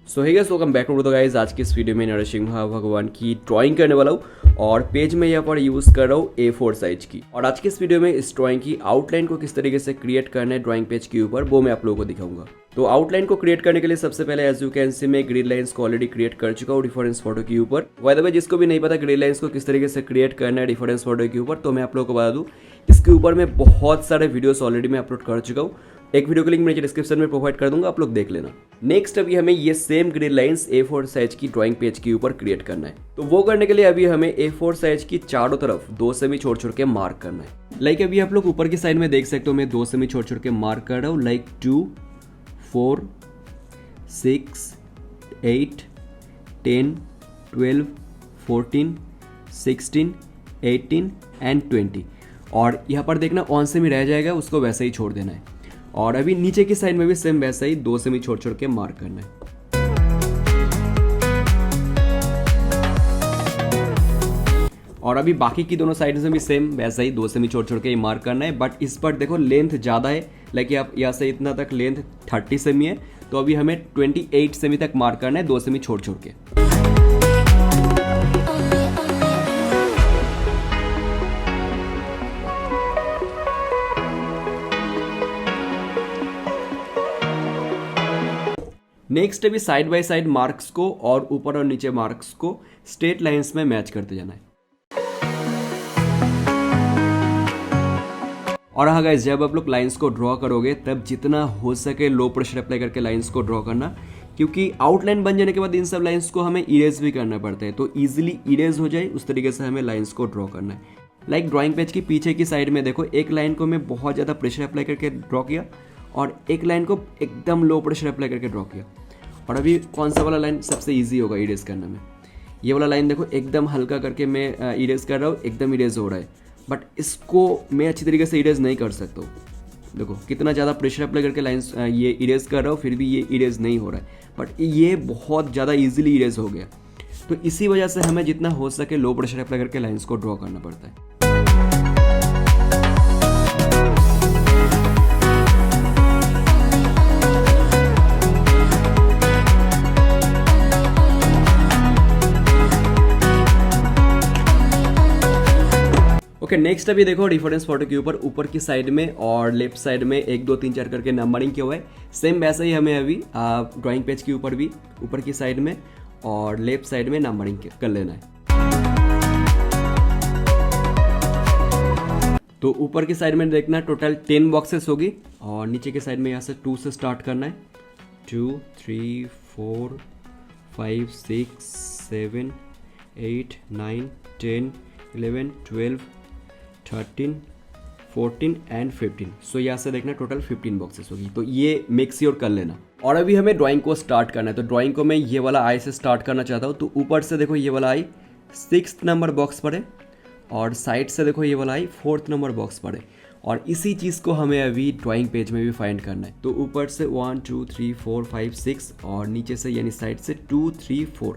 So hey guys, welcome back to the guys. आज की इस वीडियो में नरसिम्हा भगवान की ड्राइंग करने वाला हूँ और पेज में यहाँ पर यूज़ कर रहा हूँ A4 साइज की। और आज की इस वीडियो में इस ड्राइंग की आउटलाइन को किस तरीके से क्रिएट करना है ड्राइंग पेज के ऊपर, वो मैं आप लोगों को दिखाऊंगा। तो आउटलाइन को क्रिएट करने के लिए सबसे पहले एज यू कैन सी मैं ग्रिड लाइंस को ऑलरेडी क्रिएट कर चुका हूँ डिफरेंस फोटो के ऊपर। बाय द वे, जिसको भी नहीं पता ग्रिड लाइंस को किस तरीके से क्रिएट करना है डिफरेंस फोटो के ऊपर, तो मैं आप लोगों को बता दूँ, इसके ऊपर मैं बहुत सारे वीडियोस ऑलरेडी मैं अपलोड कर चुका हूँ। एक वीडियो का लिंक मैं डिस्क्रिप्शन में प्रोवाइड कर दूंगा, आप लोग देख लेना। नेक्स्ट अभी हमें ये same grid lines A4 size की ड्राइंग पेज के ऊपर क्रिएट करना है। तो वो करने के लिए अभी हमें A4 साइज की चारों तरफ 2 सेमी छोड़ छोड़ के मार्क करना है। लाइक अभी आप लोग ऊपर की साइड में देख सकते हो, मैं 2 सेमी छोड़ छोड़ के मार्क कर रहा हूँ। Like 2, 4, 6, 8, 10, 12, 14, 16, 18 and 20। और यहाँ पर देखना ऑन सेमी रह जाएगा, उसको वैसे ही छोड़ देना है। और अभी नीचे की साइड में भी सेम वैसा ही 2 सेमी छोड़ छोड़ के मार्क करना है। और अभी बाकी की दोनों साइड में भी सेम वैसा ही 2 सेमी छोड़ छोड़ के ही मार्क करना है। बट इस पर देखो लेंथ ज़्यादा है, लाइक आप यहाँ से इतना तक लेंथ 30 सेमी है, तो अभी हमें 28 सेमी तक मार्क करना है 2 सेमी छोड़ छोड़ के। नेक्स्ट अभी साइड बाय साइड मार्क्स को और ऊपर और नीचे मार्क्स को स्ट्रेट लाइंस में मैच करते जाना है। और हाँ गाइस, जब आप लोग लाइंस को ड्रॉ करोगे तब जितना हो सके लो प्रेशर अप्लाई करके लाइंस को ड्रॉ करना, क्योंकि आउटलाइन बन जाने के बाद इन सब लाइंस को हमें इरेज भी करना पड़ता है। तो इजीली इरेज हो जाए उस तरीके से हमें लाइंस को ड्रॉ करना है। लाइक ड्रॉइंग पेज की पीछे की साइड में देखो, एक लाइन को मैं बहुत ज़्यादा प्रेशर अप्लाई करके ड्रॉ किया और एक लाइन को एकदम लो प्रेशर अप्लाई करके ड्रॉ किया। और अभी कौन सा वाला लाइन सबसे इजी होगा इरेज करने में? ये वाला लाइन देखो, एकदम हल्का करके मैं इरेज कर रहा हूँ, एकदम इरेज हो रहा है। बट इसको मैं अच्छी तरीके से इरेज नहीं कर सकता हूँ। देखो कितना ज़्यादा प्रेशर अप्लाई करके लाइन्स ये इरेज कर रहा हूँ, फिर भी ये इरेज नहीं हो रहा है। बट ये बहुत ज़्यादा ईजिली इरेज हो गया। तो इसी वजह से हमें जितना हो सके लो प्रेशर अप्लाई करके लाइन्स को ड्रॉ करना पड़ता है। ओके, नेक्स्ट अभी देखो डिफरेंस फोटो के ऊपर की साइड में और लेफ्ट साइड में 1 2 3 4 करके नंबरिंग किया हुआ है। सेम वैसा ही हमें अभी ड्राइंग पेज के ऊपर भी ऊपर की साइड में और लेफ्ट साइड में नंबरिंग कर लेना है। तो ऊपर की साइड में देखना टोटल 10 बॉक्सेस होगी और नीचे की साइड में यहाँ से 2 से स्टार्ट करना है। 2, 3, 4, 5, 6, 7, 8, 9, 10, 11, 12, 13, 14 एंड 15। सो यहाँ से देखना टोटल 15 बॉक्सेस होगी। तो ये मेक श्योर कर लेना। और अभी हमें ड्राइंग को स्टार्ट करना है। तो ड्राइंग को मैं ये वाला आई से स्टार्ट करना चाहता हूँ। तो ऊपर से देखो ये वाला आई 6th नंबर बॉक्स पर है और साइड से देखो ये वाला आई 4th नंबर बॉक्स पर है। और इसी चीज़ को हमें अभी ड्राइंग पेज में भी फाइंड करना है। तो ऊपर से 1 2 3 4 5 6 और नीचे से यानी साइड से 2 3 4।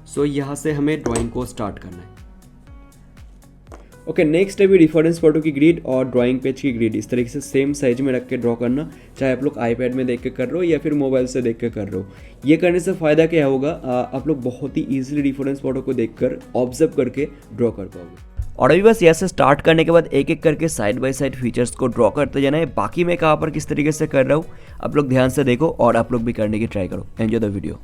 सो यहाँ से हमें ड्राइंग को स्टार्ट करना है। ओके, नेक्स्ट अभी डिफरेंस फोटो की ग्रिड और ड्राइंग पेज की ग्रिड इस तरीके से सेम साइज में रख के ड्रॉ करना, चाहे आप लोग आईपैड में देख के कर रहे हो या फिर मोबाइल से देख के कर रहे हो। ये करने से फ़ायदा क्या होगा, आप लोग बहुत ही ईजिली डिफरेंस फोटो को देखकर ऑब्जर्व करके ड्रॉ कर पाओगे। और अभी बस यहाँ से स्टार्ट करने के बाद एक एक करके साइड बाय साइड फीचर्स को ड्रॉ करते जाना है। बाकी मैं कहाँ पर किस तरीके से कर रहा हूँ आप लोग ध्यान से देखो और आप लोग भी करने की ट्राई करो। Enjoy the video.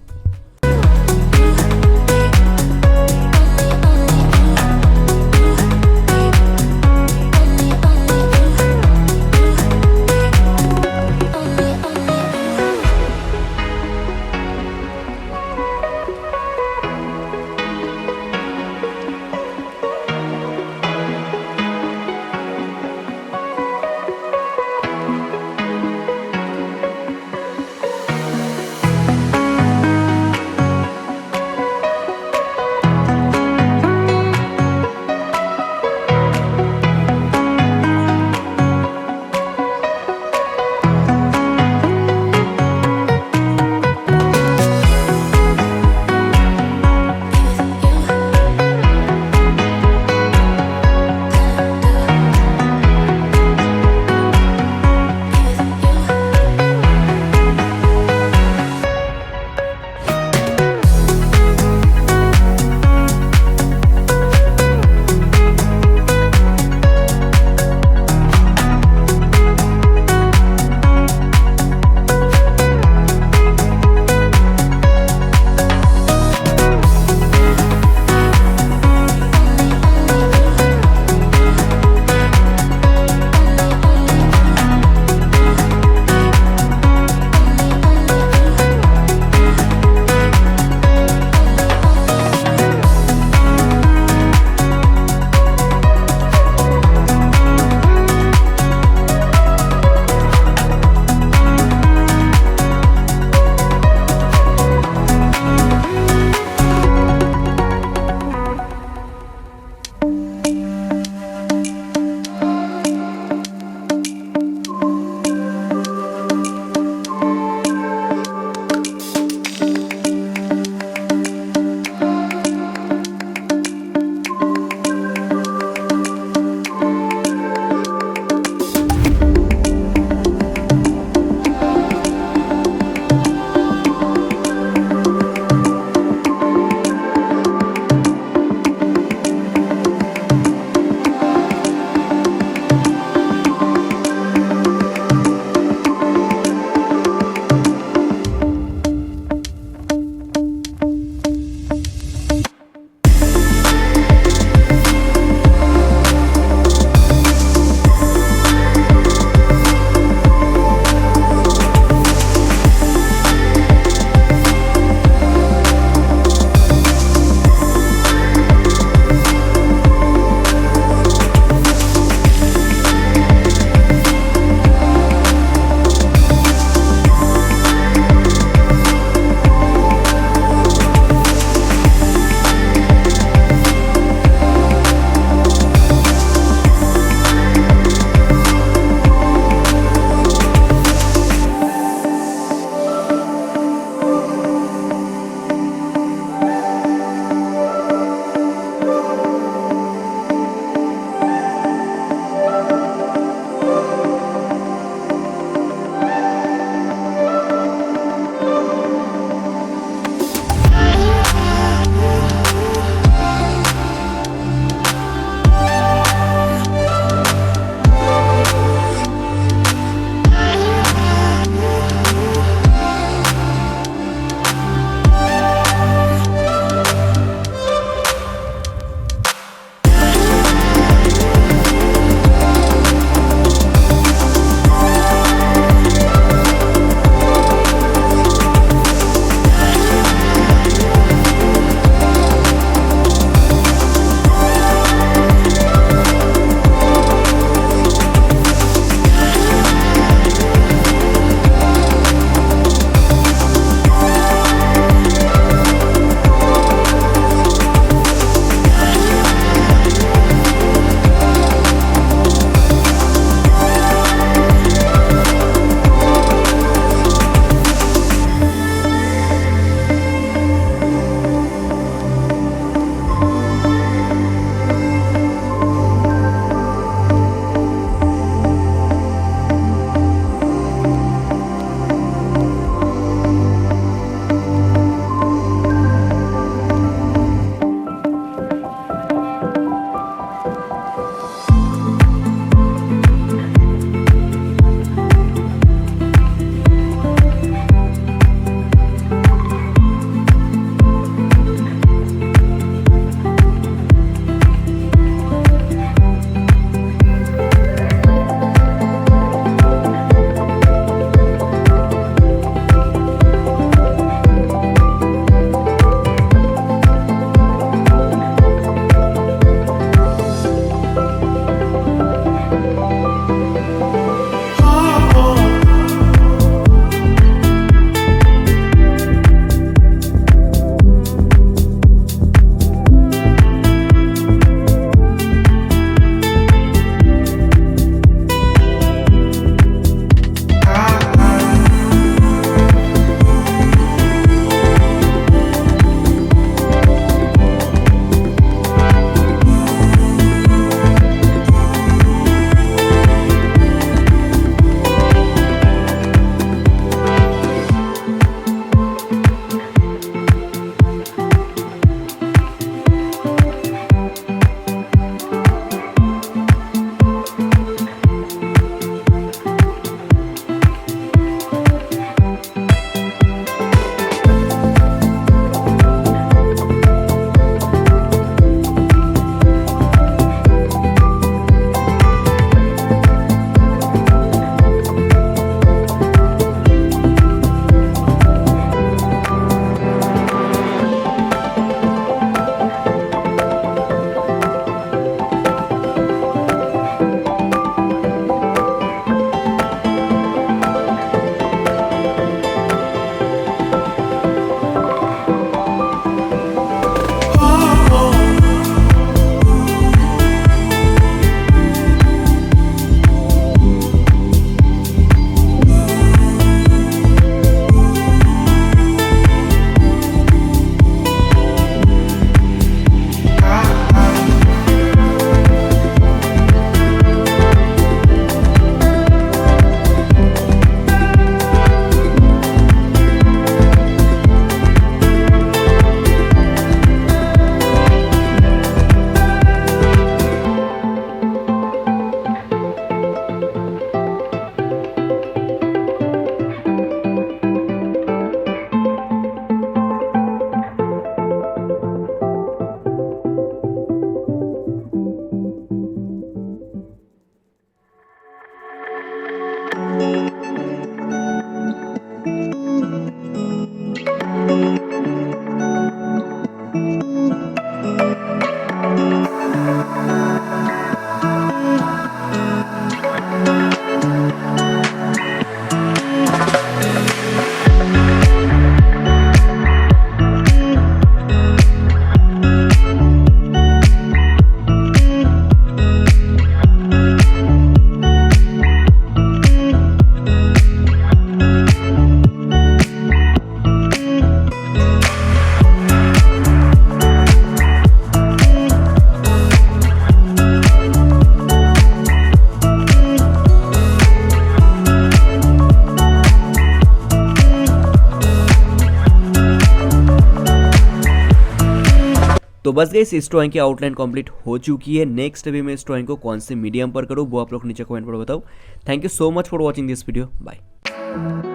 तो बस गाइस इस ड्राइंग की आउटलाइन कंप्लीट हो चुकी है। नेक्स्ट अभी मैं इस ड्राइंग को कौन से मीडियम पर करूँ वो आप लोग नीचे कमेंट पर बताओ। Thank you so much for watching this video, bye.